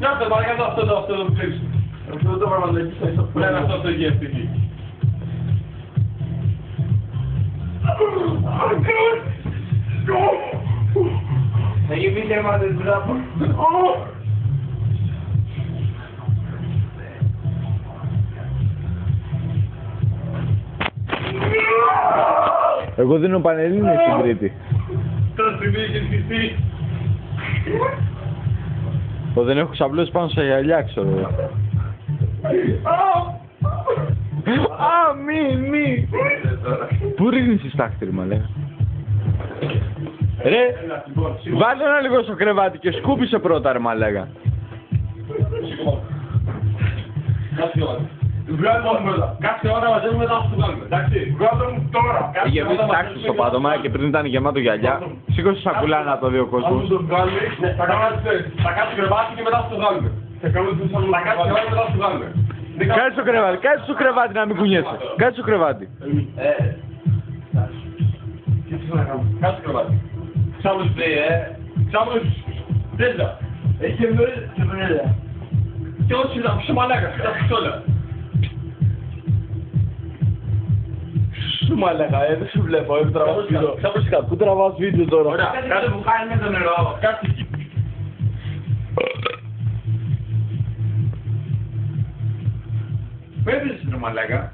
Κάτσε παρακάτω αυτό το πλήξω. Αυτό το πράγμα δεν έχει αυτό. Πρέπει αυτό το γεύτηκε. Θα γίνει θέμα δεν τράπω. Εγώ δίνω Πανελλήνιες στην Κρήτη. Τώρα στην έχεις χυστεί. Εγώ δεν έχω ξαπλώσει πάνω στα γυαλιά, ξέρω. Α, μη. Πού ρίχνεις τη στάχτη, ρε μαλάκα. Ρε, βάλε ένα λίγο στο κρεβάτι και σκούπισε πρώτα, ρε μαλάκα. Κάθε ώρα μαζεύουμε μετά στο βγάλουμε, εντάξει. Βγάλουμε μου τώρα. Είχε βγει τάξη στο πάτωμα και πριν ήταν γεμάτο γυαλιά. Σήκωσε σακουλά να το δει ο κόσμος. Θα κάτσει κρεβάτι και μετά στο βγάλουμε. Θα κάτσει ώρα μετά στο βγάλουμε. Κάτσε στο κρεβάτι να μην κουνιέσαι. Κάτσε στο κρεβάτι. Κάτσε στο κρεβάτι. Ξάμος λέει, Ξάμος, τέτοια. Έχει εμπειρία και δουλειά. Και όσοι να πεις μαλάκα, τα πιστόλια. Σου μαλάκα, δεν σου βλέπω, τραβάς βίντεο. Πού τραβάς βίντεο τώρα. Ωραία, κάτσε που κάνει με το νερό. Κάτσε εκεί. Πέτρες είναι μαλάκα.